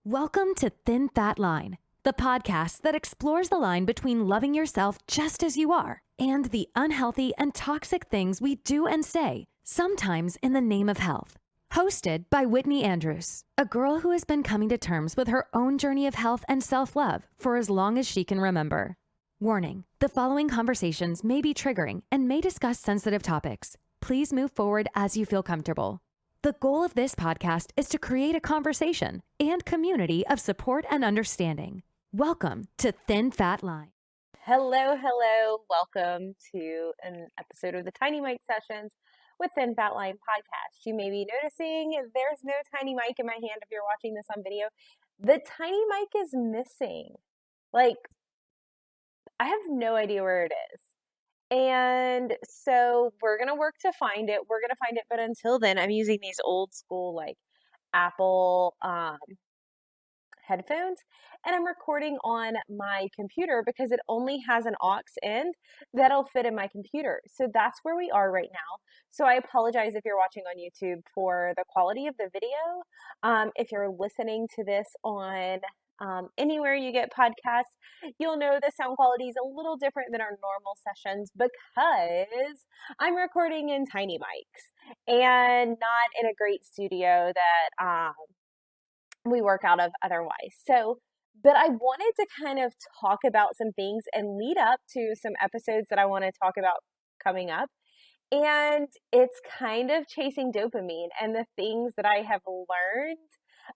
Welcome to Thin Fat Line, the podcast that explores the line between loving yourself just as you are and the unhealthy and toxic things we do and say, sometimes in the name of health. Hosted by Whitney Andrews, a girl who has been coming to terms with her own journey of health and self-love for as long as she can remember. Warning, the following conversations may be triggering and may discuss sensitive topics. Please move forward as you feel comfortable. The goal of this podcast is to create a conversation and community of support and understanding. Welcome to Thin Fat Line. Hello. Welcome to an episode of the Tiny Mic Sessions with Thin Fat Line podcast. You may be noticing there's no tiny mic in my hand if you're watching this on video. The tiny mic is missing. I have no idea where it is. And so we're going to work to find it. But until then, I'm using these old school Apple headphones, and I'm recording on my computer because it only has an aux end that'll fit in my computer. So that's where we are right now. So I apologize if you're watching on YouTube for the quality of the video. If you're listening to this on anywhere you get podcasts, you'll know the sound quality is a little different than our normal sessions because I'm recording in tiny mics and not in a great studio that we work out of otherwise. But I wanted to kind of talk about some things and lead up to some episodes that I want to talk about coming up. And it's kind of chasing dopamine and the things that I have learned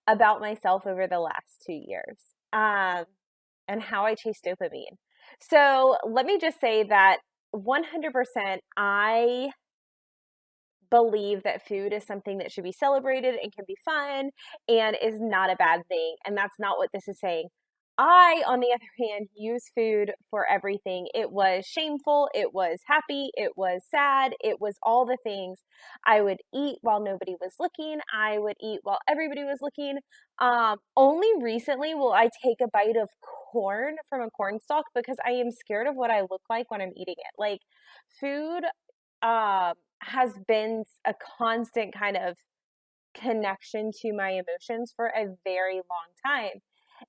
about myself over the last 2 years, and how I chase dopamine. So let me just say that 100% I believe that food is something that should be celebrated and can be fun and is not a bad thing. And that's not what this is saying. I, on the other hand, use food for everything. It was shameful. It was happy. It was sad. It was all the things. I would eat while nobody was looking. I would eat while everybody was looking. Only recently will I take a bite of corn from a corn stalk because I am scared of what I look like when I'm eating it. Food has been a constant kind of connection to my emotions for a very long time.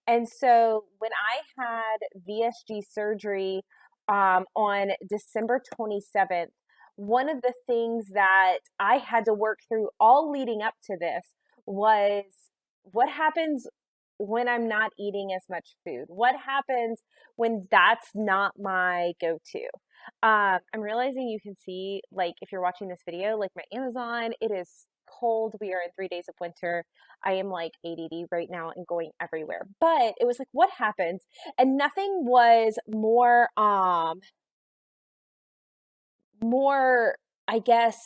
And so when I had VSG surgery on December 27th, one of the things that I had to work through all leading up to this was what happens when I'm not eating as much food? What happens when that's not my go-to? I'm realizing you can see, if you're watching this video, my Amazon, it is cold. We are in 3 days of winter. I am ADD right now and going everywhere. But it was what happens? And nothing was more, I guess,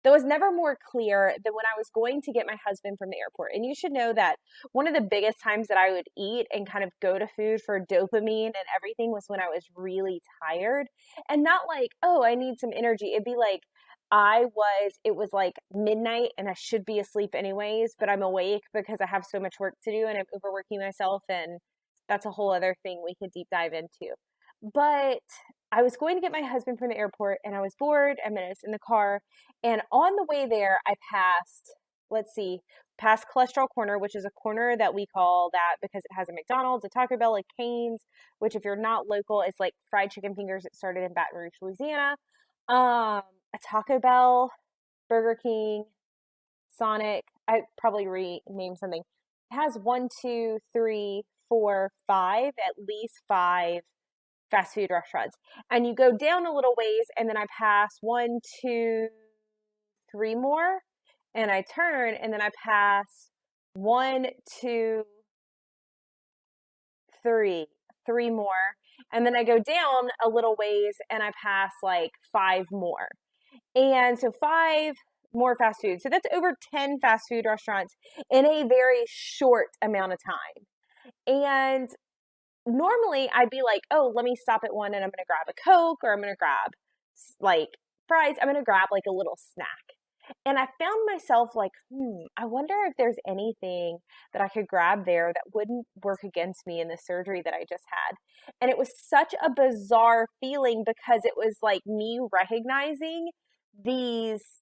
that was never more clear than when I was going to get my husband from the airport. And you should know that one of the biggest times that I would eat and kind of go to food for dopamine and everything was when I was really tired. And not oh, I need some energy. It'd be it was midnight and I should be asleep anyways, but I'm awake because I have so much work to do and I'm overworking myself, and that's a whole other thing we could deep dive into. But I was going to get my husband from the airport and I was bored. I was in the car, and on the way there I passed Cholesterol Corner, which is a corner that we call that because it has a McDonald's, a Taco Bell, a Cane's, which if you're not local, it's fried chicken fingers. It started in Baton Rouge, Louisiana. A Taco Bell, Burger King, Sonic. I probably renamed something. It has 1, 2, 3, 4, 5, at least 5 fast food restaurants. And you go down a little ways, and then I pass 1, 2, 3 more, and I turn, and then I pass 1, 2, 3 more, and then I go down a little ways, and I pass 5 more. And so 5 more fast food. So that's over 10 fast food restaurants in a very short amount of time. And normally I'd be oh, let me stop at one and I'm going to grab a Coke, or I'm going to grab fries. I'm going to grab a little snack. And I found myself I wonder if there's anything that I could grab there that wouldn't work against me in the surgery that I just had. And it was such a bizarre feeling because it was me recognizing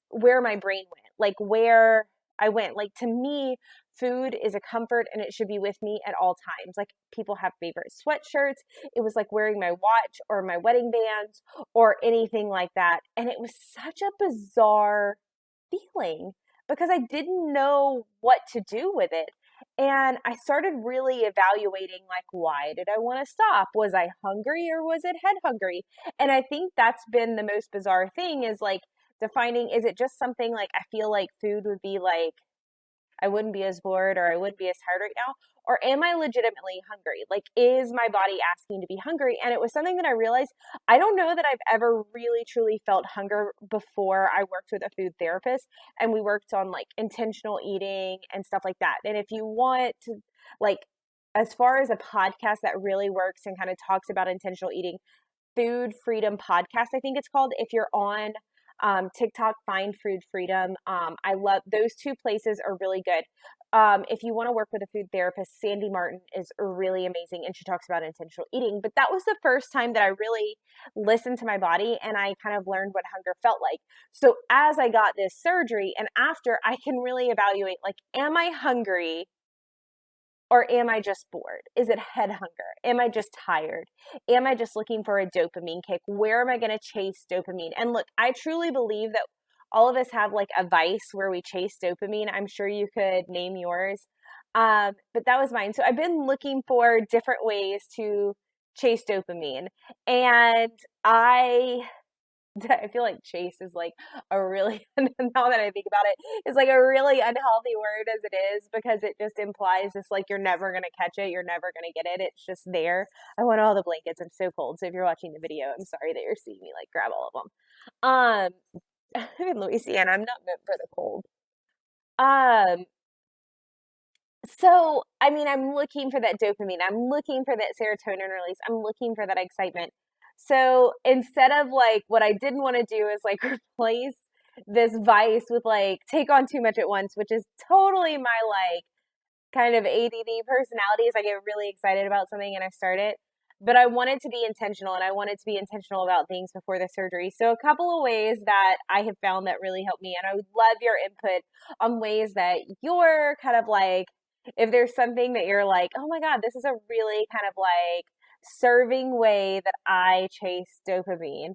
where my brain went, where I went. To me, food is a comfort and it should be with me at all times. Like people have favorite sweatshirts. It was like wearing my watch or my wedding bands or anything like that. And it was such a bizarre feeling because I didn't know what to do with it. And I started really evaluating, like, why did I want to stop? Was I hungry or was it head hungry? And I think that's been the most bizarre thing is like defining, is it just something like I feel like food would be like, I wouldn't be as bored or I wouldn't be as tired right now? Or am I legitimately hungry? Like, is my body asking to be hungry? And it was something that I realized I don't know that I've ever really truly felt hunger before I worked with a food therapist and we worked on like intentional eating and stuff like that. And if you want to, like, as far as a podcast that really works and kind of talks about intentional eating, Food Freedom Podcast, I think it's called. If you're on TikTok, find Food Freedom. I love those two places are really good. If you want to work with a food therapist, Sandy Martin is really amazing and she talks about intentional eating. But that was the first time that I really listened to my body and I kind of learned what hunger felt like. So as I got this surgery and after, I can really evaluate, like, am I hungry? Or am I just bored? Is it head hunger? Am I just tired? Am I just looking for a dopamine kick? Where am I going to chase dopamine? And look, I truly believe that all of us have like a vice where we chase dopamine. I'm sure you could name yours. But that was mine. So I've been looking for different ways to chase dopamine. And I feel like chase is like a really, now that I think about it, is like a really unhealthy word as it is because it just implies it's like you're never going to catch it. You're never going to get it. It's just there. I want all the blankets. I'm so cold. So if you're watching the video, I'm sorry that you're seeing me like grab all of them. I'm in Louisiana. I'm not meant for the cold. Um, so, I mean, I'm looking for that dopamine. I'm looking for that serotonin release. I'm looking for that excitement. So instead of like what I didn't want to do is like replace this vice with like take on too much at once, which is totally my like kind of ADD personality is I get really excited about something and I start it. But I wanted to be intentional and I wanted to be intentional about things before the surgery. So a couple of ways that I have found that really helped me, and I would love your input on ways that you're kind of like, if there's something that you're like, oh my God, this is a really kind of like serving way that I chase dopamine.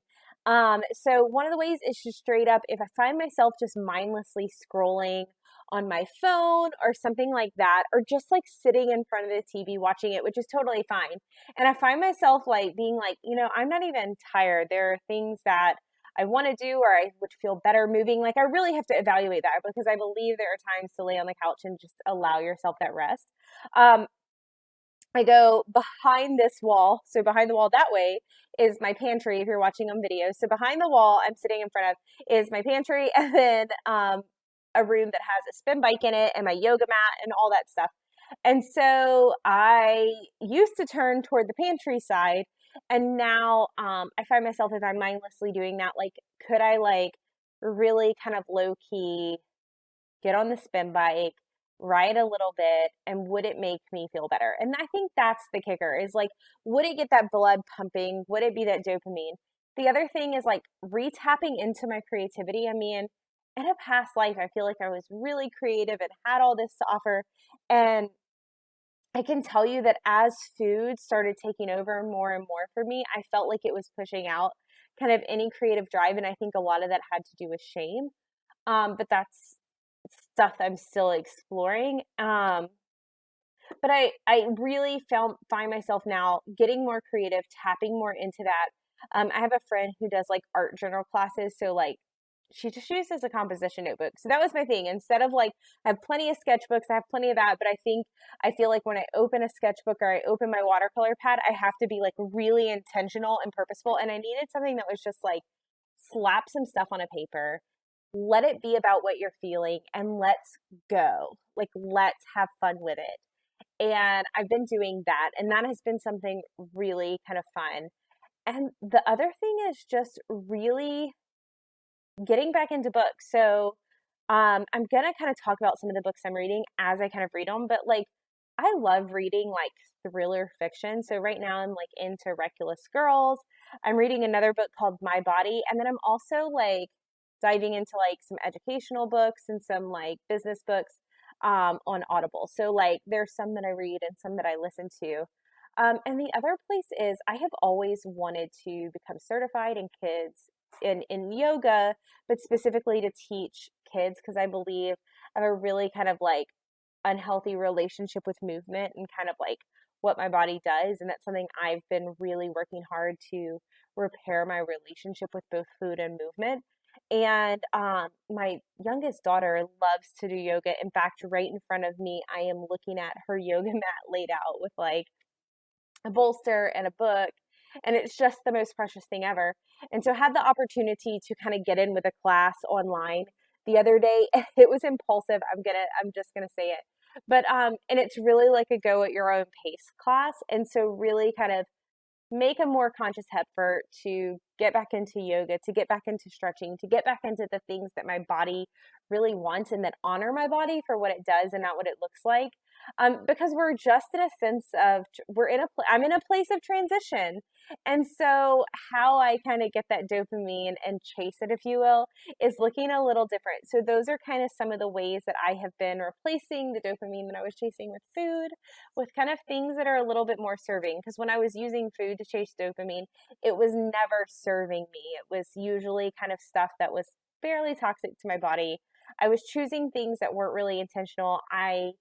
So one of the ways is just straight up, if I find myself just mindlessly scrolling on my phone or something like that, or just like sitting in front of the TV watching it, which is totally fine. And I find myself like being like, I'm not even tired. There are things that I want to do or I would feel better moving. Like I really have to evaluate that because I believe there are times to lay on the couch and just allow yourself that rest. I go behind this wall. So behind the wall that way is my pantry if you're watching on video. So behind the wall I'm sitting in front of is my pantry and then a room that has a spin bike in it and my yoga mat and all that stuff. And so I used to turn toward the pantry side and now I find myself if I'm mindlessly doing that, like could I like really kind of low key get on the spin bike, ride a little bit, and would it make me feel better? And I think that's the kicker is like, would it get that blood pumping? Would it be that dopamine? The other thing is like retapping into my creativity. I mean, in a past life, I feel like I was really creative and had all this to offer. And I can tell you that as food started taking over more and more for me, I felt like it was pushing out kind of any creative drive. And I think a lot of that had to do with shame. But that's stuff I'm still exploring. But I really find myself now getting more creative, tapping more into that. I have a friend who does like art journal classes. So like she just uses a composition notebook. So that was my thing. Instead of like, I have plenty of sketchbooks, I have plenty of that. But I feel like when I open a sketchbook or I open my watercolor pad, I have to be like really intentional and purposeful. And I needed something that was just like slap some stuff on a paper, let it be about what you're feeling and let's go. Like, let's have fun with it. And I've been doing that. And that has been something really kind of fun. And the other thing is just really getting back into books. So I'm going to kind of talk about some of the books I'm reading as I kind of read them. But like, I love reading like thriller fiction. So right now I'm like into Reckless Girls. I'm reading another book called My Body. And then I'm also like diving into like some educational books and some like business books. on Audible. So like there's some that I read and some that I listen to. And the other place is I have always wanted to become certified in kids in yoga, but specifically to teach kids because I believe I have a really kind of like unhealthy relationship with movement and kind of like what my body does. And that's something I've been really working hard to repair my relationship with both food and movement. And my youngest daughter loves to do yoga. In fact, right in front of me, I am looking at her yoga mat laid out with like a bolster and a book. And it's just the most precious thing ever. And so I had the opportunity to kind of get in with a class online the other day. It was impulsive. I'm just gonna say it. But and it's really like a go at your own pace class. And so really kind of make a more conscious effort to get back into yoga, to get back into stretching, to get back into the things that my body really wants and that honor my body for what it does and not what it looks like. Because we're just in a sense of I'm in a place of transition. And so how I kind of get that dopamine and chase it, if you will, is looking a little different. So those are kind of some of the ways that I have been replacing the dopamine that I was chasing with food, with kind of things that are a little bit more serving. Because when I was using food to chase dopamine, it was never serving me. It was usually kind of stuff that was fairly toxic to my body. I was choosing things that weren't really intentional. I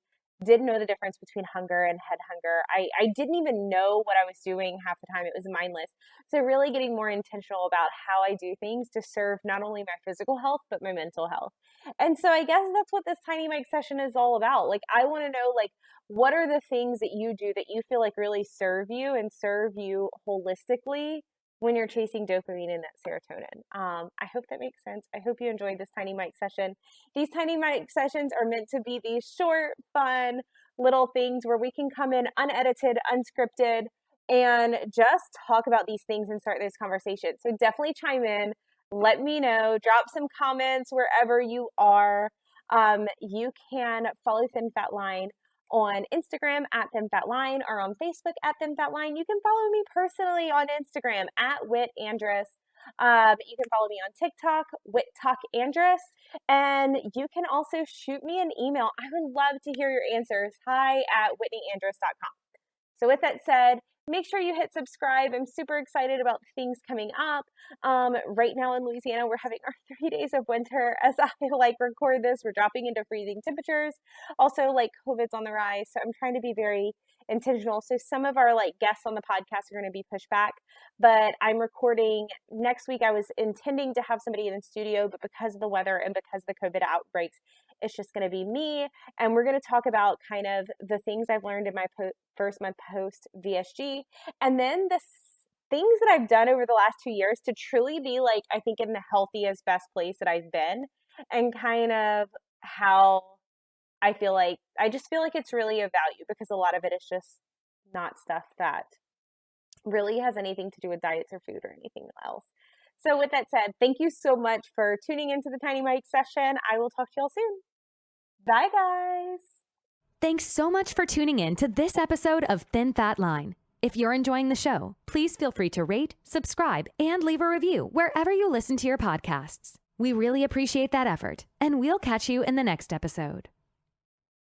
didn't know the difference between hunger and head hunger. I didn't even know what I was doing half the time. It was mindless. So really getting more intentional about how I do things to serve not only my physical health, but my mental health. And so I guess that's what this tiny mic session is all about. Like, I want to know, like, what are the things that you do that you feel like really serve you and serve you holistically when you're chasing dopamine and that serotonin. I hope that makes sense. I hope you enjoyed this tiny mic session. These tiny mic sessions are meant to be these short, fun little things where we can come in unedited, unscripted, and just talk about these things and start this conversation. So definitely chime in. Let me know. Drop some comments wherever you are. You can follow Thin Fat Line on Instagram at ThinFatLine or on Facebook at ThinFatLine. You can follow me personally on Instagram at WhitAndress. You can follow me on TikTok, WhitTalkAndress, and you can also shoot me an email. I would love to hear your answers. hi@WhitneyAndress.com. So with that said, make sure you hit subscribe. I'm super excited about things coming up. Right now in Louisiana, we're having our 3 days of winter. As I record this, we're dropping into freezing temperatures. Also, COVID's on the rise, so I'm trying to be very intentional. So some of our guests on the podcast are going to be pushed back, but I'm recording next week. I was intending to have somebody in the studio, but because of the weather and because of the COVID outbreaks, it's just going to be me. And we're going to talk about kind of the things I've learned in my first month post VSG, and then the things that I've done over the last 2 years to truly be I think in the healthiest, best place that I've been, and kind of how I just feel like it's really of value because a lot of it is just not stuff that really has anything to do with diets or food or anything else. So with that said, thank you so much for tuning into the Tiny Mic session. I will talk to y'all soon. Bye, guys. Thanks so much for tuning in to this episode of Thin Fat Line. If you're enjoying the show, please feel free to rate, subscribe, and leave a review wherever you listen to your podcasts. We really appreciate that effort, and we'll catch you in the next episode.